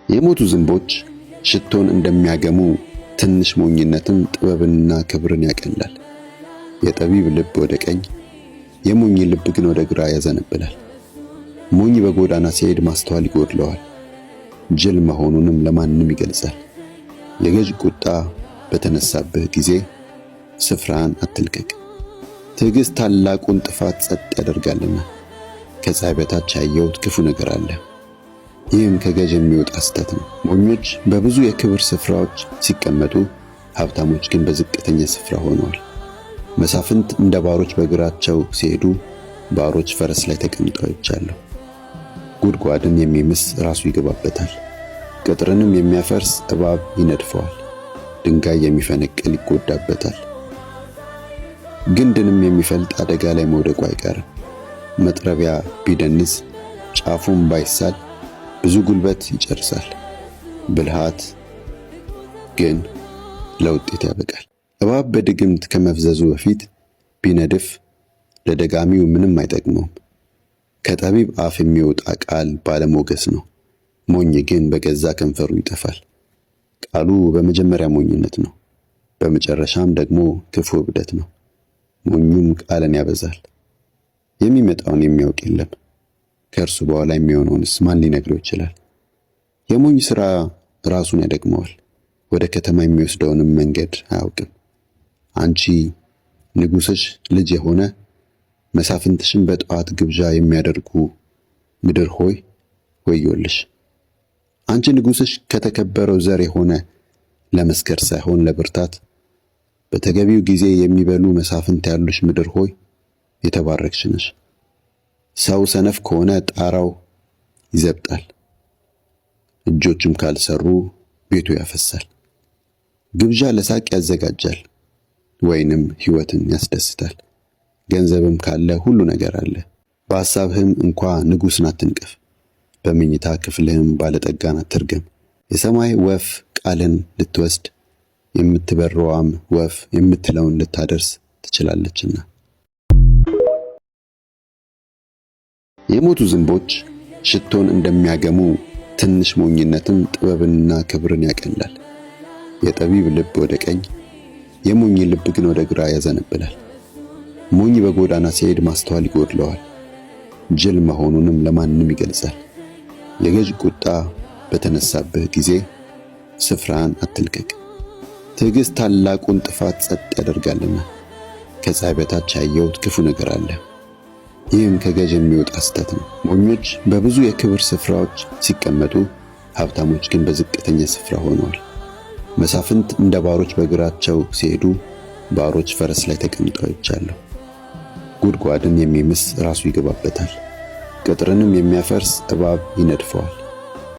የሞቱ ዝንቦች ሽቶን እንደሚያገሙ ትንሽ ሞኝነትም ጥበብንና ክብርን ያቀላል። የጠቢብ ልብ ወደ ቀኝ፣ የሞኝ ልብ ግን ወደ ግራ ያዘነብላል። ሞኝ በጎዳና ሲሄድ ማስተዋል ይጎድለዋል፣ ጅል መሆኑንም ለማንም ይገልጻል። የገዥ ቁጣ በተነሳብህ ጊዜ ስፍራን አትልቀቅ። ትዕግስት ታላቁን ጥፋት ጸጥ ያደርጋልና። ከፀሐይ በታች ያየሁት ክፉ ነገር አለ፣ ይህም ከገዥ የሚወጣ ስተት ነው። ሞኞች በብዙ የክብር ስፍራዎች ሲቀመጡ፣ ሀብታሞች ግን በዝቅተኛ ስፍራ ሆነዋል። መሳፍንት እንደ ባሮች በእግራቸው ሲሄዱ፣ ባሮች ፈረስ ላይ ተቀምጠው አይቻለሁ። ጉድጓድን የሚምስ ራሱ ይገባበታል፣ ቅጥርንም የሚያፈርስ እባብ ይነድፈዋል። ድንጋይ የሚፈነቅል ይጎዳበታል፣ ግንድንም የሚፈልጥ አደጋ ላይ መውደቁ አይቀርም። መጥረቢያ ቢደንዝ ጫፉም ባይሳል ብዙ ጉልበት ይጨርሳል። ብልሃት ግን ለውጤት ያበቃል። እባብ በድግምት ከመፍዘዙ በፊት ቢነድፍ ለደጋሚው ምንም አይጠቅመውም። ከጠቢብ አፍ የሚወጣ ቃል ባለሞገስ ነው፣ ሞኝ ግን በገዛ ከንፈሩ ይጠፋል። ቃሉ በመጀመሪያ ሞኝነት ነው፣ በመጨረሻም ደግሞ ክፉ እብደት ነው። ሞኙም ቃልን ያበዛል፣ የሚመጣውን የሚያውቅ የለም። ከእርሱ በኋላ የሚሆነውንስ ማን ሊነግረው ይችላል? የሞኝ ሥራ ራሱን ያደግመዋል፣ ወደ ከተማ የሚወስደውንም መንገድ አያውቅም። አንቺ ንጉሥሽ ልጅ የሆነ መሳፍንትሽን በጠዋት ግብዣ የሚያደርጉ ምድር ሆይ ወዮልሽ። አንቺ ንጉሥሽ ከተከበረው ዘር የሆነ ለመስከር ሳይሆን ለብርታት በተገቢው ጊዜ የሚበሉ መሳፍንት ያሉሽ ምድር ሆይ የተባረክሽ ነሽ። ሰው ሰነፍ ከሆነ ጣራው ይዘብጣል፣ እጆቹም ካልሰሩ ቤቱ ያፈሳል። ግብዣ ለሳቅ ያዘጋጃል፣ ወይንም ሕይወትን ያስደስታል። ገንዘብም ካለ ሁሉ ነገር አለ። በሐሳብህም እንኳ ንጉሥን አትንቀፍ፣ በመኝታ ክፍልህም ባለጠጋን አትርገም። የሰማይ ወፍ ቃልን ልትወስድ የምትበረዋም ወፍ የምትለውን ልታደርስ ትችላለችና። የሞቱ ዝንቦች ሽቶን እንደሚያገሙ ትንሽ ሞኝነትም ጥበብንና ክብርን ያቀላል። የጠቢብ ልብ ወደ ቀኝ፣ የሞኝ ልብ ግን ወደ ግራ ያዘነብላል። ሞኝ በጎዳና ሲሄድ ማስተዋል ይጎድለዋል፣ ጅል መሆኑንም ለማንም ይገልጻል። የገዥ ቁጣ በተነሳብህ ጊዜ ስፍራን አትልቀቅ። ትዕግስት ታላቁን ጥፋት ጸጥ ያደርጋልና። ከፀሐይ በታች ያየሁት ክፉ ነገር አለ፣ ይህም ከገዥ የሚወጣ ስተት ነው። ሞኞች በብዙ የክብር ስፍራዎች ሲቀመጡ፣ ሀብታሞች ግን በዝቅተኛ ስፍራ ሆነዋል። መሳፍንት እንደ ባሮች በእግራቸው ሲሄዱ፣ ባሮች ፈረስ ላይ ተቀምጠው አይቻለሁ። ጉድጓድን የሚምስ ራሱ ይገባበታል፣ ቅጥርንም የሚያፈርስ እባብ ይነድፈዋል።